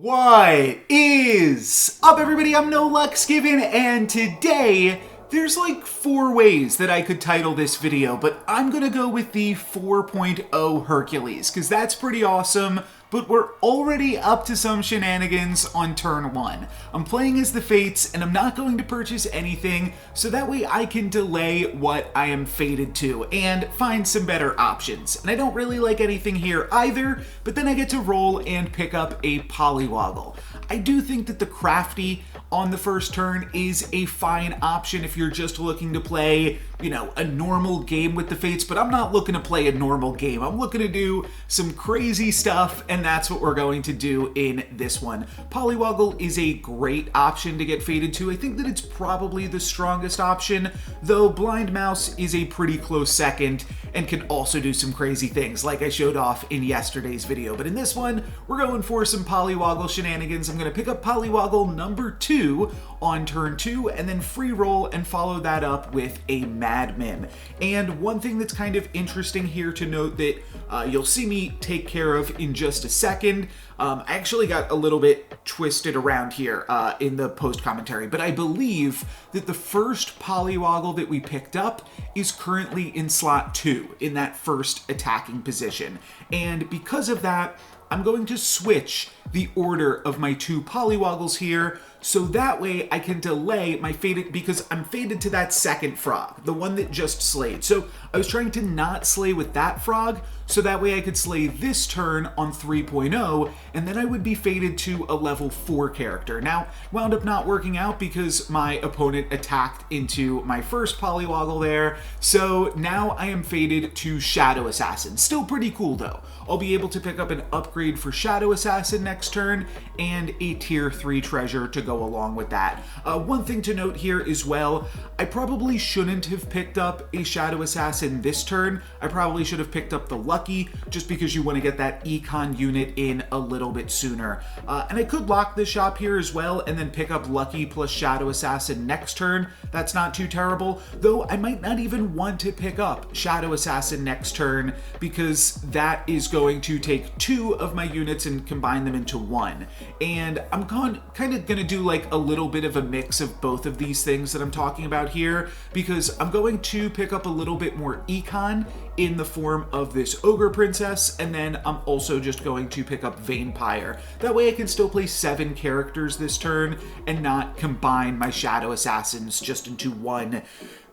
What is up, everybody? I'm No Lux Given, and today there's like 4 ways that I could title this video, but I'm gonna go with the 4.0 Hercules, because that's pretty awesome, but we're already up to some shenanigans on turn 1. I'm playing as the Fates, and I'm not going to purchase anything, so that way I can delay what I am fated to, and find some better options. And I don't really like anything here either, but then I get to roll and pick up a Polywoggle. I do think that the Crafty on the first turn is a fine option if you're just looking to play, a normal game with the Fates, but I'm not looking to play a normal game. I'm looking to do some crazy stuff, and that's what we're going to do in this one. Polywoggle is a great option to get fated to. I think that it's probably the strongest option, though Blind Mouse is a pretty close second and can also do some crazy things, like I showed off in yesterday's video. But in this one, we're going for some Polywoggle shenanigans. I'm going to pick up Polywoggle number 2 on turn 2, and then free roll and follow that up with a Mad Mim. And one thing that's kind of interesting here to note that you'll see me take care of in just a second. I actually got a little bit twisted around here in the post commentary, but I believe that the first Polywoggle that we picked up is currently in slot 2 in that first attacking position. And because of that, I'm going to switch the order of my 2 Polywoggles here, so that way I can delay my fated, because I'm fated to that second frog, the one that just slayed. So I was trying to not slay with that frog, so that way I could slay this turn on 3.0, and then I would be fated to a level 4 character. Now, wound up not working out because my opponent attacked into my first Polywoggle there, so now I am fated to Shadow Assassin. Still pretty cool though. I'll be able to pick up an upgrade for Shadow Assassin next turn, and a tier 3 treasure to go along with that. One thing to note here as well, I probably shouldn't have picked up a Shadow Assassin this turn. I probably should have picked up the Lucky, just because you want to get that Econ unit in a little bit sooner. And I could lock this shop here as well, and then pick up Lucky plus Shadow Assassin next turn. That's not too terrible, though I might not even want to pick up Shadow Assassin next turn, because that is going to take 2 of my units and combine them into 1. And I'm kind of going to do like a little bit of a mix of both of these things that I'm talking about here, because I'm going to pick up a little bit more Econ in the form of this Ogre Princess, and then I'm also just going to pick up Vampire. That way I can still play 7 characters this turn and not combine my Shadow Assassins just into one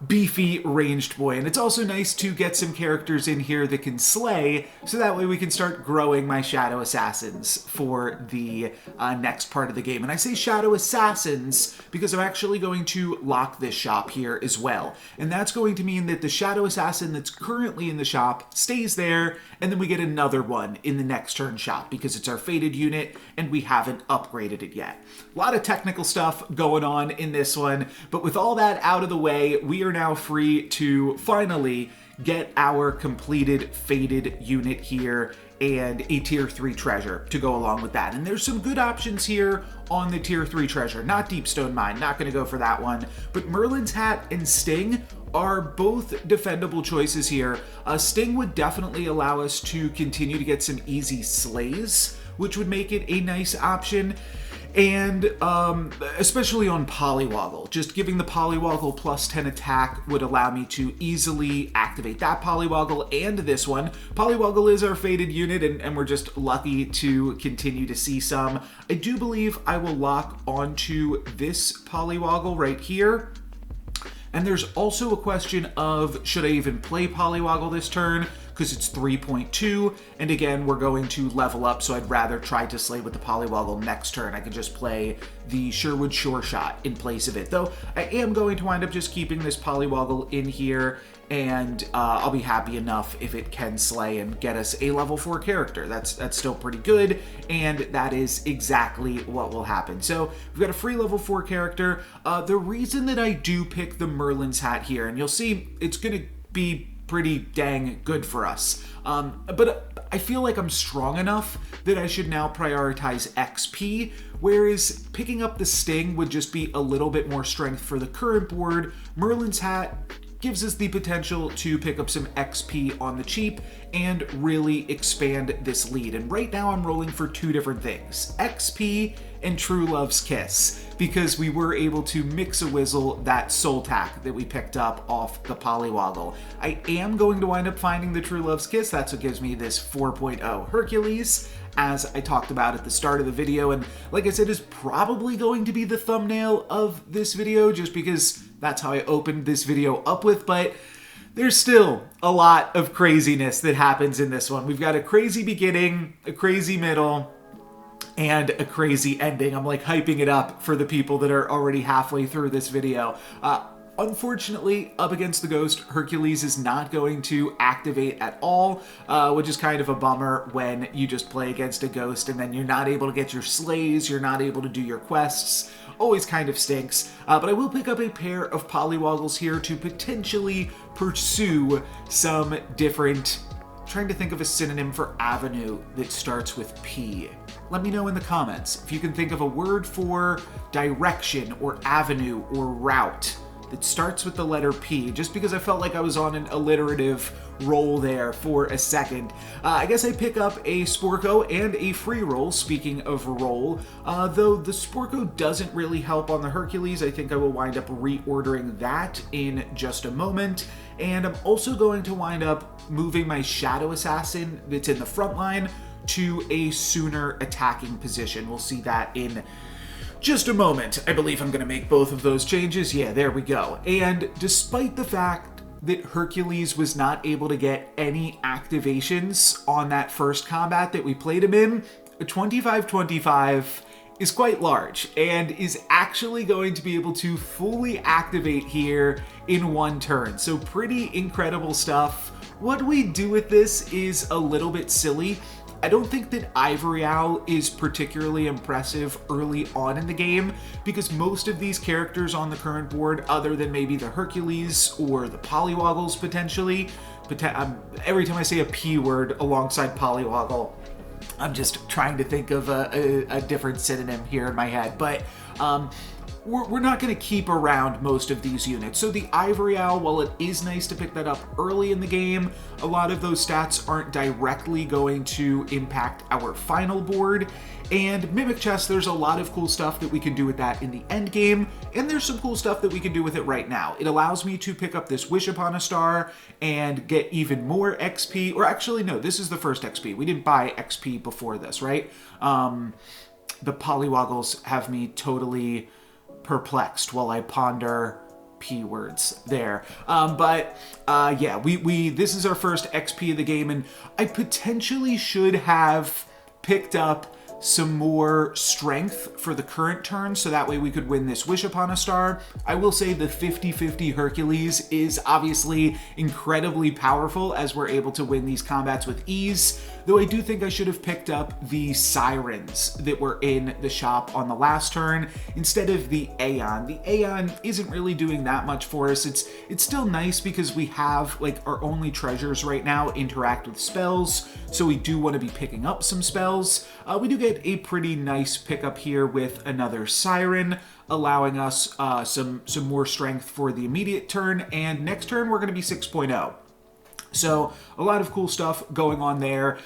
beefy ranged boy. And it's also nice to get some characters in here that can slay, so that way we can start growing my Shadow Assassins for the next part of the game. And I say Shadow Assassins because I'm actually going to lock this shop here as well. And that's going to mean that the Shadow Assassin that's currently in the shop stays there, and then we get another one in the next turn shop because it's our fated unit and we haven't upgraded it yet. A lot of technical stuff going on in this one, but with all that out of the way, we are now free to finally get our completed fated unit here and a tier 3 treasure to go along with that. And there's some good options here on the tier 3 treasure. Not Deepstone Mine, not going to go for that one, but Merlin's Hat and Sting are both defendable choices here. Sting would definitely allow us to continue to get some easy slays, which would make it a nice option. And especially on Polywoggle, just giving the Polywoggle plus 10 attack would allow me to easily activate that Polywoggle and this one. Polywoggle is our fated unit, and we're just lucky to continue to see some. I do believe I will lock onto this Polywoggle right here. And there's also a question of, should I even play Polywoggle this turn? Because it's 3.2, and again, we're going to level up, so I'd rather try to slay with the Polywoggle next turn. I can just play the Sherwood Sure Shot in place of it, though I am going to wind up just keeping this Polywoggle in here, and I'll be happy enough if it can slay and get us a level 4 character. That's still pretty good, and that is exactly what will happen. So we've got a free level 4 character. The reason that I do pick the Merlin's Hat here, and you'll see it's going to be pretty dang good for us. But I feel like I'm strong enough that I should now prioritize XP, whereas picking up the Sting would just be a little bit more strength for the current board. Merlin's Hat gives us the potential to pick up some XP on the cheap and really expand this lead. And right now I'm rolling for two different things, XP and True Love's Kiss, because we were able to mix-a-wizzle that soul tack that we picked up off the Polywoggle. I am going to wind up finding the True Love's Kiss. That's what gives me this 4.0 Hercules, as I talked about at the start of the video, and like I said, is probably going to be the thumbnail of this video just because that's how I opened this video up with, but there's still a lot of craziness that happens in this one. We've got a crazy beginning, a crazy middle, and a crazy ending. I'm like hyping it up for the people that are already halfway through this video. Unfortunately, up against the Ghost, Hercules is not going to activate at all, which is kind of a bummer when you just play against a Ghost and then you're not able to get your slays, you're not able to do your quests. Always kind of stinks, but I will pick up a pair of Polywoggles here to potentially pursue some different, trying to think of a synonym for avenue that starts with P. Let me know in the comments if you can think of a word for direction or avenue or route that starts with the letter P, just because I felt like I was on an alliterative roll there for a second. I guess I pick up a Sporko and a free roll, speaking of roll, though the Sporko doesn't really help on the Hercules. I think I will wind up reordering that in just a moment. And I'm also going to wind up moving my Shadow Assassin that's in the front line to a sooner attacking position. We'll see that in just a moment. I believe I'm going to make both of those changes. Yeah, there we go. And despite the fact that Hercules was not able to get any activations on that first combat that we played him in, a 25-25 is quite large and is actually going to be able to fully activate here in one turn. So pretty incredible stuff. What we do with this is a little bit silly. I don't think that Ivory Owl is particularly impressive early on in the game because most of these characters on the current board, other than maybe the Hercules or the Polywoggles potentially, every time I say a P word alongside Polywoggle, I'm just trying to think of a different synonym here in my head, but we're not going to keep around most of these units. So the Ivory Owl, while it is nice to pick that up early in the game, a lot of those stats aren't directly going to impact our final board. And Mimic Chest, there's a lot of cool stuff that we can do with that in the end game, and there's some cool stuff that we can do with it right now. It allows me to pick up this Wish Upon a Star and get even more XP, or actually no, this is the first XP. We didn't buy XP before this, right? The Polywoggles have me totally perplexed while I ponder P words there. Yeah, this is our first XP of the game, and I potentially should have picked up some more strength for the current turn, so that way we could win this Wish Upon a Star. I will say the 50-50 Hercules is obviously incredibly powerful as we're able to win these combats with ease, though I do think I should have picked up the Sirens that were in the shop on the last turn instead of the Aeon. The Aeon isn't really doing that much for us. It's still nice because we have, like, our only treasures right now interact with spells, so we do want to be picking up some spells. We do get a pretty nice pickup here with another Siren, allowing us some more strength for the immediate turn, and next turn we're going to be 6.0. So a lot of cool stuff going on there.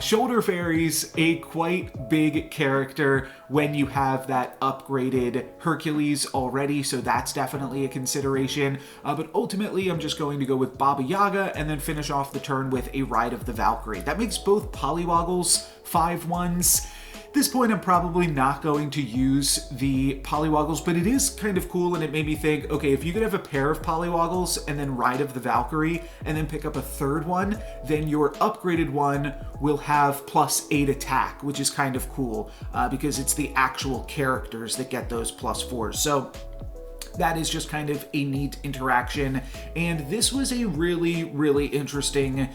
Shoulder Fairy's a quite big character when you have that upgraded Hercules already, so that's definitely a consideration. But ultimately, I'm just going to go with Baba Yaga and then finish off the turn with a Ride of the Valkyrie. That makes both Polywoggles 5/1s. At this point, I'm probably not going to use the Polywoggles, but it is kind of cool, and it made me think, okay, if you could have a pair of Polywoggles and then Ride of the Valkyrie and then pick up a third one, then your upgraded one will have +8 attack, which is kind of cool because it's the actual characters that get those +4s. So that is just kind of a neat interaction, and this was a really, really interesting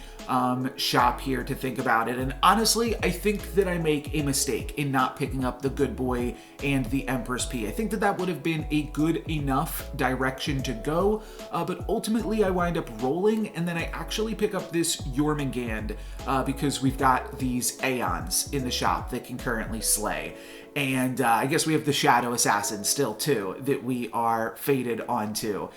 shop here to think about it. And honestly, I think that I make a mistake in not picking up the Good Boy and the Empress P. I think that that would have been a good enough direction to go, but ultimately I wind up rolling, and then I actually pick up this Jormungand because we've got these Aeons in the shop that can currently slay. And I guess we have the Shadow Assassin still, too, that we are fated onto.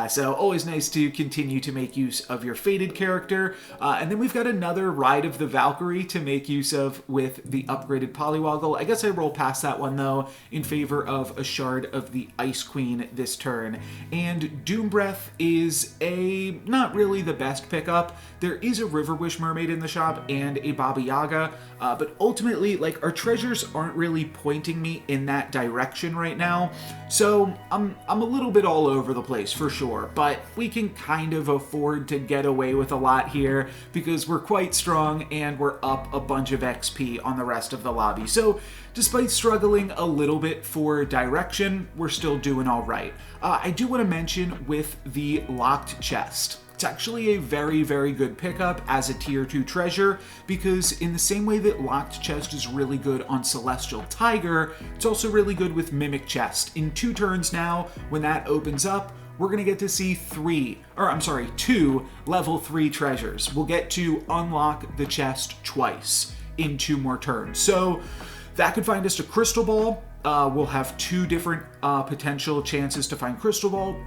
So always nice to continue to make use of your fated character. And then we've got another Ride of the Valkyrie to make use of with the upgraded Polywoggle. I guess I roll past that one, though, in favor of a Shard of the Ice Queen this turn. And Doom Breath is not really the best pickup. There is a River Wish Mermaid in the shop and a Baba Yaga, but ultimately, like, our treasures aren't really pointing me in that direction right now, so I'm a little bit all over the place for sure, but we can kind of afford to get away with a lot here because we're quite strong and we're up a bunch of XP on the rest of the lobby. So despite struggling a little bit for direction, we're still doing all right. I do want to mention with the locked chest, it's actually a very, very good pickup as a tier 2 treasure because in the same way that Locked Chest is really good on Celestial Tiger, it's also really good with Mimic Chest. In 2 turns now, when that opens up, we're going to get to see 2 level 3 treasures. We'll get to unlock the chest twice in 2 more turns. So that could find us a Crystal Ball. We'll have 2 different potential chances to find Crystal Ball,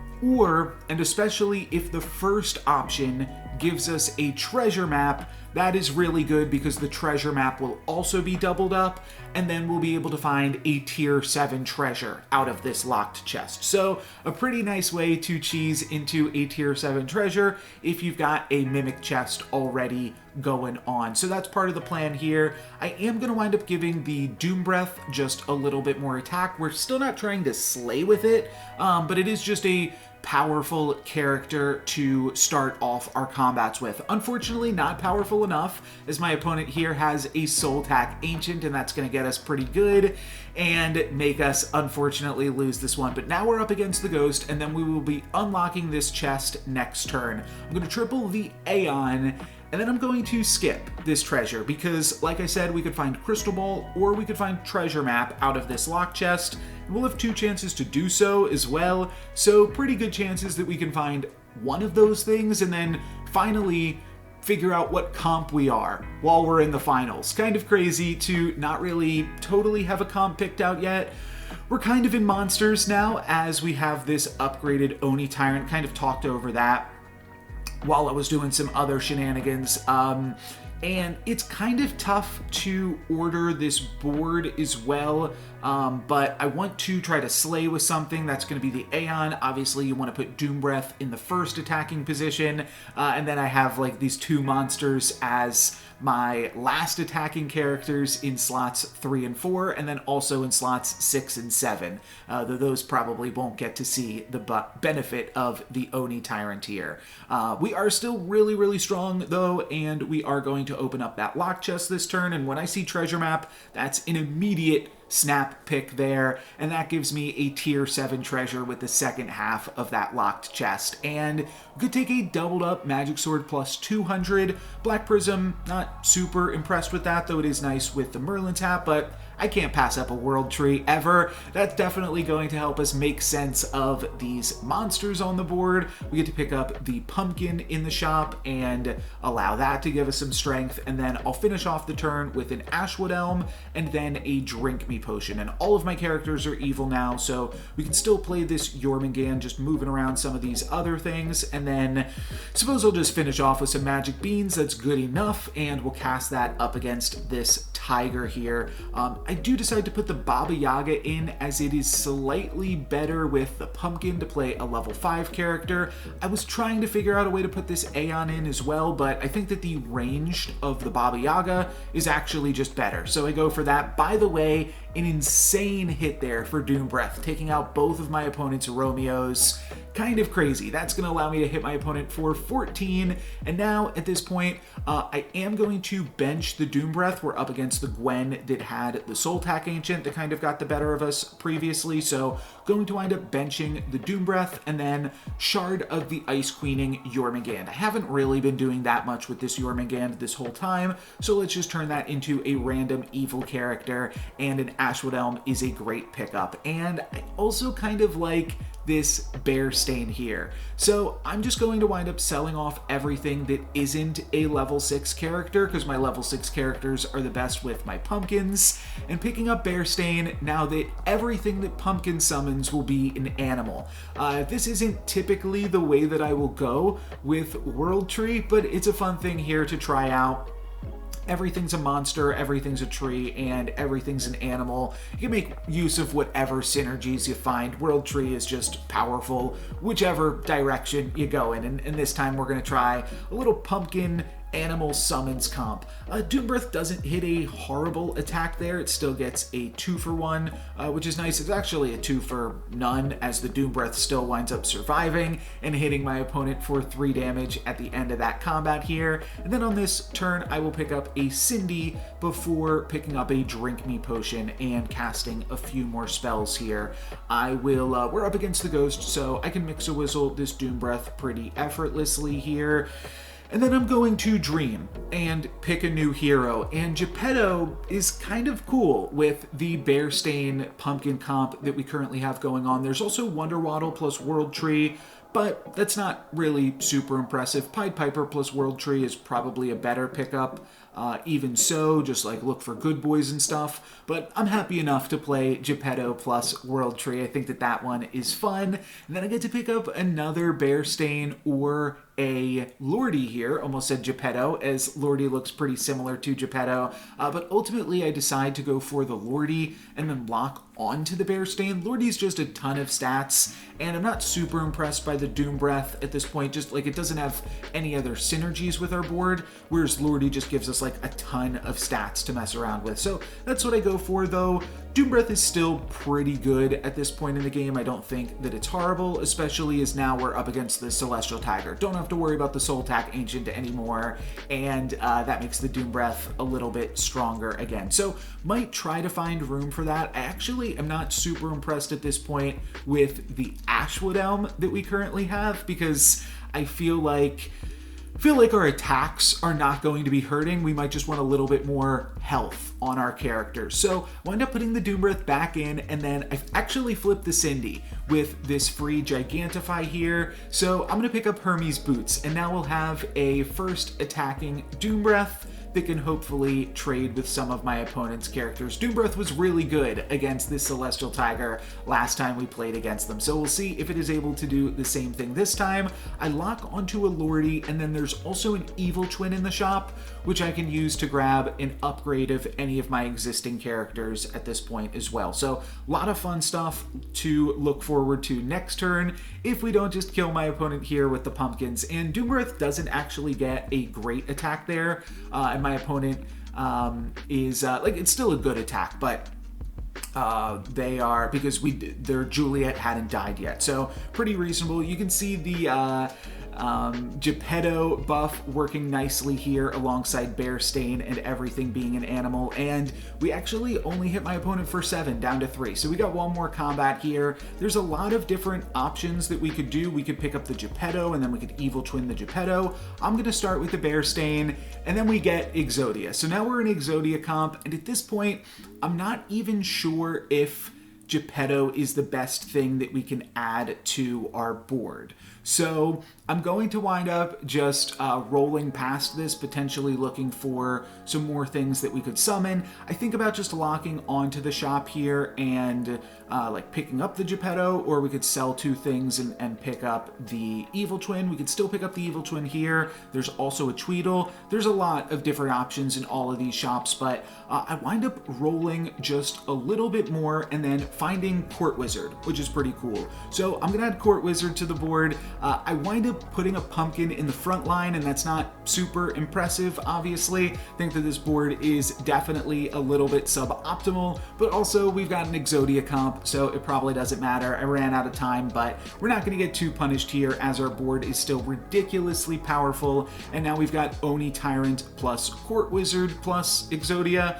and especially if the first option gives us a treasure map, that is really good because the treasure map will also be doubled up, and then we'll be able to find a tier 7 treasure out of this locked chest. So a pretty nice way to cheese into a tier 7 treasure if you've got a Mimic chest already going on. So that's part of the plan here. I am going to wind up giving the Doom Breath just a little bit more attack. We're still not trying to slay with it, but it is just a powerful character to start off our combats with. Unfortunately, not powerful enough, as my opponent here has a Soul Tack Ancient, and that's going to get us pretty good and make us, unfortunately, lose this one. But now we're up against the Ghost, and then we will be unlocking this chest next turn. I'm going to triple the Aeon, and then I'm going to skip this treasure because, like I said, we could find Crystal Ball or we could find Treasure Map out of this lock chest. And we'll have 2 chances to do so as well. So pretty good chances that we can find one of those things and then finally figure out what comp we are while we're in the finals. Kind of crazy to not really totally have a comp picked out yet. We're kind of in monsters now as we have this upgraded Oni Tyrant. Kind of talked over that while I was doing some other shenanigans. And it's kind of tough to order this board as well, but I want to try to slay with something. That's going to be the Aeon. Obviously, you want to put Doom Breath in the first attacking position, and then I have like these 2 monsters as my last attacking characters in slots 3 and 4, and then also in slots 6 and 7, though those probably won't get to see the benefit of the Oni Tyrant here. We are still really, really strong, though, and we are going to open up that lock chest this turn, and when I see Treasure Map, that's an immediate snap pick there, and that gives me a tier 7 treasure with the second half of that locked chest. And we could take a doubled up Magic Sword plus 200. Black Prism, not super impressed with that, though it is nice with the Merlin tap, but I can't pass up a World Tree ever. That's definitely going to help us make sense of these monsters on the board. We get to pick up the Pumpkin in the shop and allow that to give us some strength, and then I'll finish off the turn with an Ashwood Elm and then a Drink Me Potion. And all of my characters are evil now, so we can still play this Jormungand, just moving around some of these other things, and then suppose I'll just finish off with some Magic Beans. That's good enough, and we'll cast that up against this Tiger here. I do decide to put the Baba Yaga in as it is slightly better with the Pumpkin to play a level 5 character. I was trying to figure out a way to put this Aeon in as well, but I think that the ranged of the Baba Yaga is actually just better, so I go for that. By the way, an insane hit there for Doom Breath, taking out both of my opponent's Romeos. Kind of crazy. That's going to allow me to hit my opponent for 14, and now at this point, I am going to bench the Doom Breath. We're up against the Gwen that had the Soul Tack Ancient that kind of got the better of us previously, so going to wind up benching the Doom Breath and then Shard of the Ice Queening Jormungand. I haven't really been doing that much with this Jormungand this whole time, so let's just turn that into a random evil character, and an Ashwood Elm is a great pickup. And I also kind of like this bear stain here. So I'm just going to wind up selling off everything that isn't a level 6 character, because my level 6 characters are the best with my pumpkins, and picking up bear stain now that everything that pumpkin summons will be an animal. This isn't typically the way that I will go with World Tree, but it's a fun thing here to try out. Everything's a monster, everything's a tree, and everything's an animal. You can make use of whatever synergies you find. World Tree is just powerful, whichever direction you go in. And this time we're going to try a little pumpkin animal summons comp. Doombreath doesn't hit a horrible attack there. It still gets a 2-for-1, which is nice. It's actually a 2-for-none, as the Doombreath still winds up surviving and hitting my opponent for 3 damage at the end of that combat here. And then on this turn, I will pick up a Cindy before picking up a Drink Me potion and casting a few more spells here. We're up against the Ghost, so I can Mix-a-Whistle this Doombreath pretty effortlessly here. And then I'm going to dream and pick a new hero. And Geppetto is kind of cool with the Bear Stain pumpkin comp that we currently have going on. There's also Wonder Waddle plus World Tree, but that's not really super impressive. Pied Piper plus World Tree is probably a better pickup. Even so, just like look for good boys and stuff. But I'm happy enough to play Geppetto plus World Tree. I think that one is fun. And then I get to pick up another Bear Stain or a Lordy here. Almost said Geppetto, as Lordy looks pretty similar to Geppetto. But ultimately I decide to go for the Lordy and then lock onto the Bear Stain. Lordy's just a ton of stats, and I'm not super impressed by the Doom Breath at this point. Just like it doesn't have any other synergies with our board, whereas Lordy just gives us like a ton of stats to mess around with. So that's what I go for, though. Doom Breath is still pretty good at this point in the game. I don't think that it's horrible, especially as now we're up against the Celestial Tiger. Don't have to worry about the Soul Tack Ancient anymore, and that makes the Doom Breath a little bit stronger again. So might try to find room for that. I actually am not super impressed at this point with the Ashwood Elm that we currently have, because I feel like our attacks are not going to be hurting. We might just want a little bit more health on our characters. So I wind up putting the Doombreath back in, and then I've actually flipped the Cindy with this free Gigantify here. So I'm going to pick up Hermes Boots, and now we'll have a first attacking Doombreath that can hopefully trade with some of my opponent's characters. Doombreath was really good against this Celestial Tiger last time we played against them, so we'll see if it is able to do the same thing this time. I lock onto a Lordy, and then there's also an Evil Twin in the shop, which I can use to grab an upgrade of any of my existing characters at this point as well. So a lot of fun stuff to look forward to next turn if we don't just kill my opponent here with the pumpkins. And Doombreath doesn't actually get a great attack there, and my opponent is it's still a good attack, but they are, because their Juliet hadn't died yet, so pretty reasonable. You can see the Geppetto buff working nicely here alongside Bear Stain and everything being an animal, and we actually only hit my opponent for 7 down to 3, so we got one more combat here. There's a lot of different options that we could do. We could pick up the Geppetto, and then we could Evil Twin the Geppetto. I'm going to start with the Bear Stain, and then we get Exodia. So now we're in Exodia comp, and at this point I'm not even sure if Geppetto is the best thing that we can add to our board. So I'm going to wind up just rolling past this, potentially looking for some more things that we could summon. I think about just locking onto the shop here and like picking up the Geppetto, or we could sell 2 things and pick up the Evil Twin. We could still pick up the Evil Twin here. There's also a Tweedle. There's a lot of different options in all of these shops, but I wind up rolling just a little bit more and then finding Court Wizard, which is pretty cool. So I'm gonna add Court Wizard to the board. I wind up putting a pumpkin in the front line, and that's not super impressive, obviously. I think that this board is definitely a little bit suboptimal, but also we've got an Exodia comp, so it probably doesn't matter. I ran out of time, but we're not going to get too punished here, as our board is still ridiculously powerful. And now we've got Oni Tyrant plus Court Wizard plus Exodia,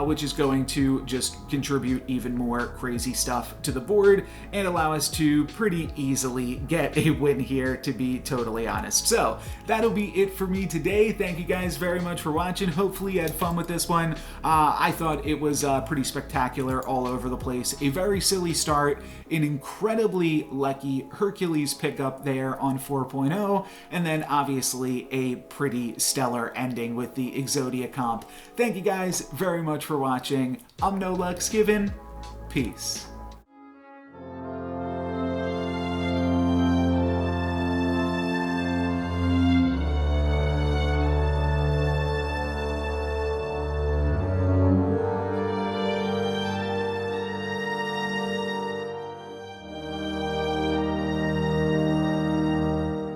which is going to just contribute even more crazy crazy stuff to the board and allow us to pretty easily get a win here, to be totally honest. So that'll be it for me today. Thank you guys very much for watching. Hopefully you had fun with this one. I thought it was pretty spectacular all over the place. A very silly start, an incredibly lucky Hercules pickup there on 4.0, and then obviously a pretty stellar ending with the Exodia comp. Thank you guys very much for watching. I'm No Luck's Given. Peace.